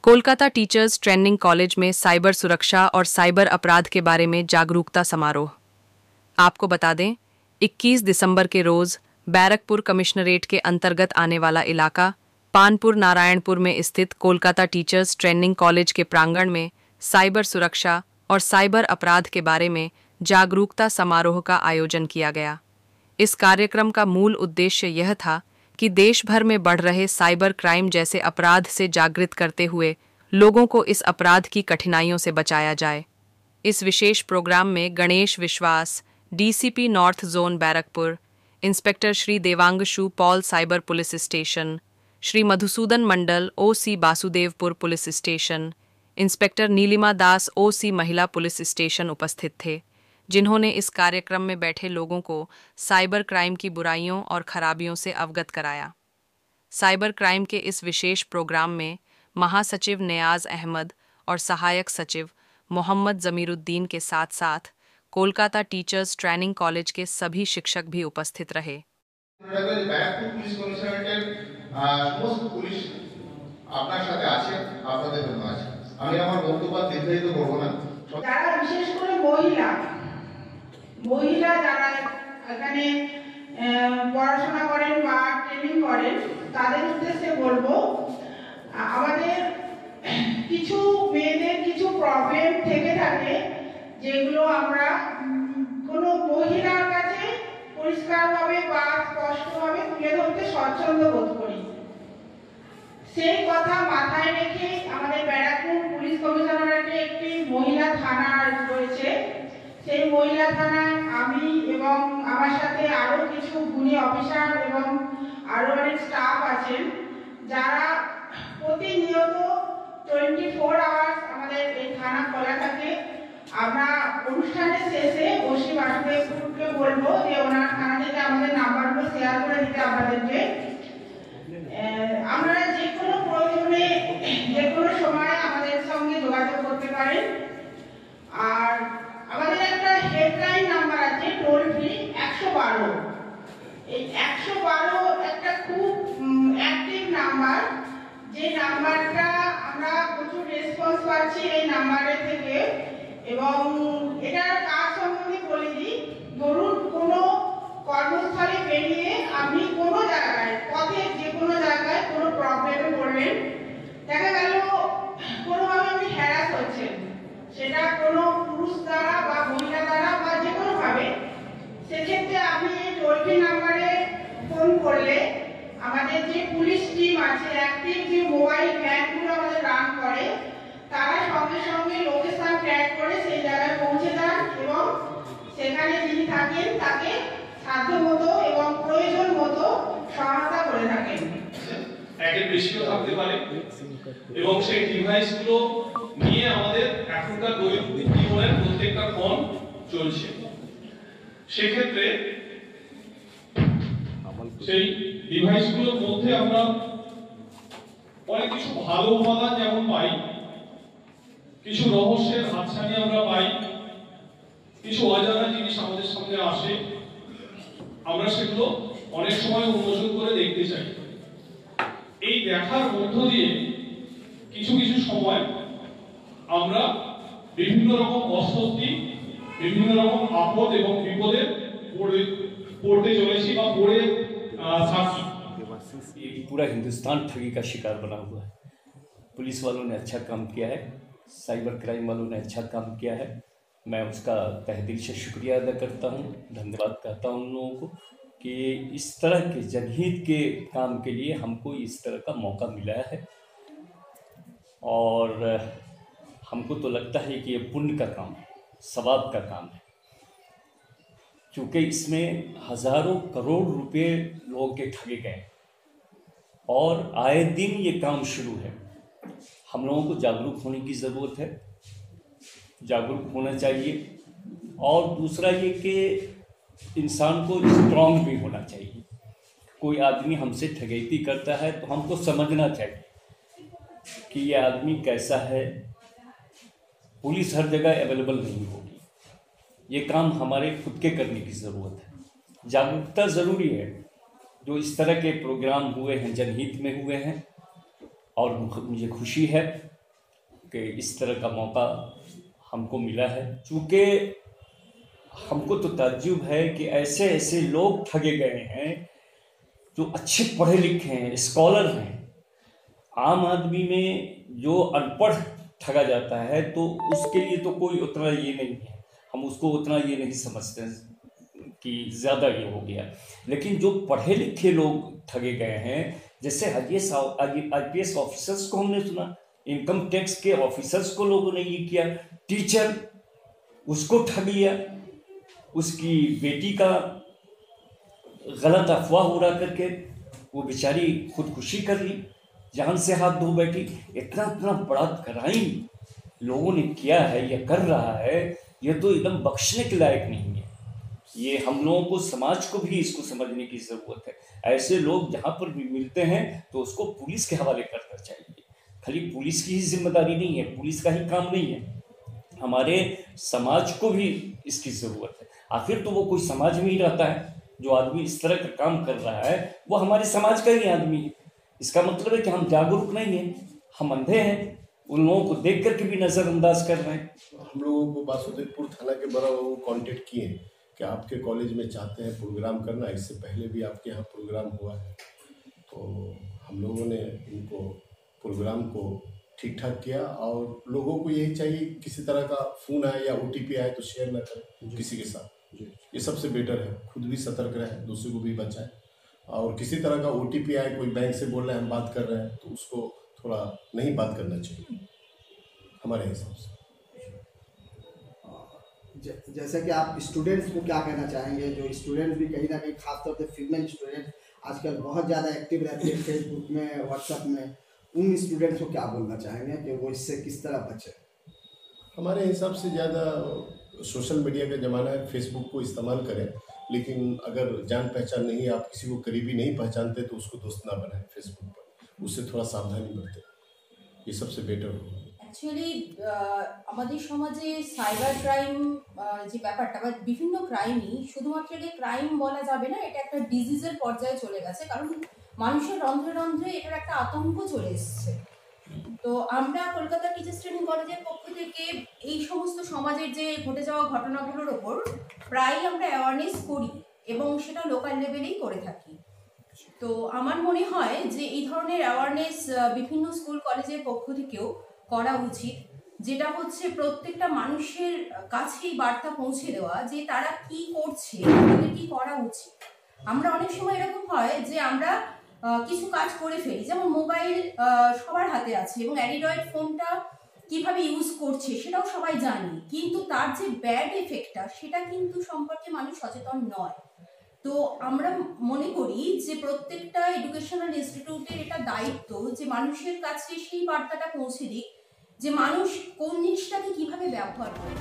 Kolkata teachers training college में cyber सुरक्षा और साइबर अपराध के बारे में जागरूकता समारोह। आपको बता दें, 21 दिसंबर के रोज बैरकपुर कमिश्नरेट के अंतर्गत आने वाला इलाका पानपुर नारायणपुर में स्थित कोलकाता टीचर्स ट्रेनिंग कॉलेज के प्रांगण में साइबर सुरक्षा और साइबर अपराध के बारे में जागरूकता समारोह का आयोजन किया गया। इस कार्यक्रम का मूल उद्देश्य यह था कि देश भर में बढ़ रहे साइबर क्राइम जैसे अपराध से जागृत करते हुए लोगों को इस अपराध की कठिनाइयों से बचाया जाए। इस विशेष प्रोग्राम में Ganesh Biswas, DCP north zone Barrackpore, inspector Shri Devangshu Paul cyber police station, Shri Madhusudan Mandal OC Basudevpur police station, inspector Nilima Das OC महिला पुलिस स्टेशन उपस्थित थे, जिन्होंने इस कार्यक्रम में बैठे लोगों को साइबर क्राइम की बुराइयों और खराबियों से अवगत कराया। साइबर क्राइम के इस विशेष प्रोग्राम में महासचिव नियाज अहमद और सहायक सचिव मोहम्मद जमीरुद्दीन के साथ साथ कोलकाता टीचर्स ट्रेनिंग कॉलेज के सभी शिक्षक भी उपस्थित रहे। মহিলা যারা এখানে পড়াশোনা করেন বা ট্রেনিং করেন তাদের উদ্দেশ্যে বলবো, আমাদের কিছু মেয়েদের কিছু প্রবলেম থেকে থাকে যেগুলো আমরা কোনো মহিলার কাছে পরিষ্কারভাবে বা স্পষ্টভাবে তুলে ধরতে স্বচ্ছন্দ বোধ করি। সেই কথা মাথায় রেখে আমাদের ব্যারাকপুর পুলিশ কমিশনারেটে একটি মহিলা থানা রয়েছে। সেই মহিলা থানায় আমি এবং আমার সাথে আরো কিছু গুণী অফিসার এবং আরো অনেক স্টাফ আছেন, যারা প্রতিনিয়ত 24 আওয়ার্স আমাদের এই থানা খোলা থাকে। আমরা অনুষ্ঠানের শেষে ওসি বাসুদেবপুরকে বলবো যে ওনার থানা থেকে আমাদের নাম্বারগুলো শেয়ার করে দিতে আপনাদেরকে। আমরা যে কোনো প্রয়োজনে যে কোনো সময় আমাদের সঙ্গে যোগাযোগ করতে পারেন। আর আমাদের একটা হেল্পলাইন নাম্বার আছে, টোল ফ্রি 112। এই 112 একটা খুব অ্যাক্টিভ নাম্বার, যে নাম্বারটা আমরা প্রচুর রেসপন্স পাচ্ছি এই নাম্বারের থেকে। এবং এটার কাজ সম্বন্ধে বলে দিই, ধরুন কোনো কর্মস্থলে বেরিয়ে আপনি কোনো জায়গায় পথে যে কোনো জায়গায় কোনো প্রবলেমে পড়লেন, দেখা গেল কোনোভাবে আপনি হ্যারাস হচ্ছেন, সেটা কোনো পুরুষ দ্বারা বা মহিলা দ্বারা বা যে কোনোভাবে, সেক্ষেত্রে আপনি এই টোল ফ্রি নাম্বারে ফোন করলে আমাদের যে পুলিশ টিম আছে, অ্যাক্টিভ যে মোবাইল ভ্যানগুলো আমাদের রান করে, তারা সঙ্গে সঙ্গে লোকেশন ট্র্যাক করে সেই জায়গায় পৌঁছে যান এবং সেখানে যিনি থাকেন তাকে সাধ্যমতো এবং প্রয়োজন মতো সহায়তা করে থাকেন। একের বেশিও থাকতে পারে এবং সেই ডিভাইসগুলো নিয়ে আমাদের এখনকার দৈনন্দিন জীবনের প্রত্যেকটা ক্ষণ চলছে। সেক্ষেত্রে সেই ডিভাইসগুলোর মধ্যে আমরা অনেক কিছু ভালো উপাদান যেমন পাই, কিছু রহস্যের হাতছানি আমরা পাই, কিছু অজানা জিনিস আমাদের সামনে আসে, আমরা সেগুলো অনেক সময় উন্মোচন করে দেখতে চাই। এই দেখার মধ্য দিয়ে কিছু কিছু সময় আমরা বিভিন্ন রকম অস্বস্তি, বিভিন্ন রকম আপদ এবং বিপদে পড়তে চলেছি বা পড়ে থাকি। पूरा हिंदुस्तान ठगी का शिकार बना हुआ है। पुलिस वालों ने अच्छा काम किया है, साइबर क्राइम वालों ने अच्छा काम किया है। मैं उसका तहे दिल से शुक्रिया अदा करता हूँ, धन्यवाद कहता हूँ उन लोगों को कि इस तरह के जनहित के काम के लिए हमको इस तरह का मौका मिला है। और हमको तो लगता है कि ये पुण्य का काम है, सवाब का काम है, क्योंकि इसमें हज़ारों करोड़ रुपए लोगों के ठगे गए और आए दिन ये काम शुरू है। हम लोगों को जागरूक होने की ज़रूरत है, जागरूक होना चाहिए। और दूसरा ये कि इंसान को स्ट्रॉन्ग भी होना चाहिए। कोई आदमी हमसे ठगैती करता है तो हमको समझना चाहिए कि ये आदमी कैसा है। पुलिस हर जगह अवेलेबल नहीं होगी, ये काम हमारे खुद के करने की ज़रूरत है। जागरूकता ज़रूरी है। जो इस तरह के प्रोग्राम हुए हैं जनहित में हुए हैं और मुझे खुशी है कि इस तरह का मौका हमको मिला है। चूँकि हमको तो ताज्जुब है कि ऐसे ऐसे लोग ठगे गए हैं जो अच्छे पढ़े लिखे हैं, स्कॉलर हैं। आम आदमी में जो अनपढ़ ठगा जाता है तो उसके लिए तो कोई उतना ये नहीं है, हम उसको उतना ये नहीं समझते कि ज़्यादा ये हो गया। लेकिन जो पढ़े लिखे लोग ठगे गए हैं, जैसे IPS ऑफिसर्स को हमने सुना, इनकम टैक्स के ऑफिसर्स को लोगों ने ये किया, टीचर उसको ठग लिया, उसकी बेटी का गलत अफवाह उड़ा करके वो बेचारी खुदकुशी कर ली, जान से हाथ धो बैठी। इतना इतना बड़ा क्राइम लोगों ने किया है या कर रहा है, ये तो एकदम बख्शने के लायक नहीं है। ये हम लोगों को, समाज को भी इसको समझने की ज़रूरत है। ऐसे लोग जहाँ पर भी मिलते हैं तो उसको पुलिस के हवाले करना चाहिए। खाली पुलिस की ही जिम्मेदारी नहीं है, पुलिस का ही काम नहीं है, हमारे समाज को भी इसकी ज़रूरत है। आखिर तो वो कोई समाज में ही रहता है, जो आदमी इस तरह का काम कर रहा है वो हमारे समाज का ही आदमी है। इसका मतलब है कि हम जागरूक नहीं हैं, हम अंधे हैं, उन लोगों को देख करके भी नज़रअंदाज कर रहे हैं। हम लोगों को बासुदेवपुर थाना के बड़ा वो कांटेक्ट किए कि आपके कॉलेज में चाहते हैं प्रोग्राम करना, इससे पहले भी आपके यहाँ प्रोग्राम हुआ है। तो हम लोगों ने इनको प्रोग्राम को ठीक ठाक किया, और लोगों को यही चाहिए किसी तरह का फ़ोन आए या OTP आए तो शेयर ना करें किसी के साथ, ये सबसे बेटर है। खुद भी सतर्क रहें, दूसरे को भी बचाएं। और किसी तरह का OTP आए, कोई बैंक से बोल रहे हैं हम बात कर रहे हैं, तो उसको थोड़ा नहीं बात करना चाहिए हमारे हिसाब से। जैसे कि आप स्टूडेंट्स को क्या कहना चाहेंगे, जो स्टूडेंट्स भी कहीं ना कहीं खासतौर पे फीमेल स्टूडेंट आजकल बहुत ज़्यादा एक्टिव रहते हैं फेसबुक में, व्हाट्सएप में, उन स्टूडेंट्स को क्या बोलना चाहेंगे कि वो इससे किस तरह बचें? हमारे हिसाब से ज़्यादा सोशल मीडिया का ज़माना है, फेसबुक को इस्तेमाल करें, लेकिन अगर जान पहचान नहीं, आप किसी को करीबी नहीं पहचानते तो उसको दोस्त ना बनाएं फेसबुक पर, उससे थोड़ा सावधानी बरतें, ये सबसे बेटर होगा। অ্যাকচুয়ালি আমাদের সমাজে সাইবার ক্রাইম যে ব্যাপারটা বা বিভিন্ন ক্রাইমই শুধুমাত্র এটাকে ক্রাইম বলা যাবে না, এটা একটা ডিজিজের পর্যায়ে চলে গেছে। কারণ মানুষের রন্ধ্রে রন্ধ্রে এটার একটা আতঙ্ক চলে এসছে। তো আমরা কলকাতা টিচার্স ট্রেনিং কলেজের পক্ষ থেকে এই সমস্ত সমাজের যে ঘটে যাওয়া ঘটনাগুলোর ওপর প্রায়ই আমরা অ্যাওয়ারনেস করি এবং সেটা লোকাল লেভেলেই করে থাকি। তো আমার মনে হয় যে এই ধরনের অ্যাওয়ারনেস বিভিন্ন স্কুল কলেজের পক্ষ থেকেও করা উচিত, যেটা হচ্ছে প্রত্যেকটা মানুষের কাছেই বার্তা পৌঁছে দেওয়া যে তারা কি করছে, তাদের কি করা উচিত। আমরা অনেক সময় এরকম হয় যে আমরা কিছু কাজ করে ফেলি, যেমন মোবাইল সবার হাতে আছে এবং অ্যান্ড্রয়েড ফোনটা কিভাবে ইউজ করছে সেটাও সবাই জানি, কিন্তু তার যে ব্যাড এফেক্টটা সেটা কিন্তু সম্পর্কে মানুষ সচেতন নয়। তো আমরা মনে করি যে প্রত্যেকটা এডুকেশনাল ইনস্টিটিউটের এটা দায়িত্ব যে মানুষের কাছে সেই বার্তাটা পৌঁছে দিক যে মানুষ কোন জিনিসটাকে কিভাবে ব্যবহার করে।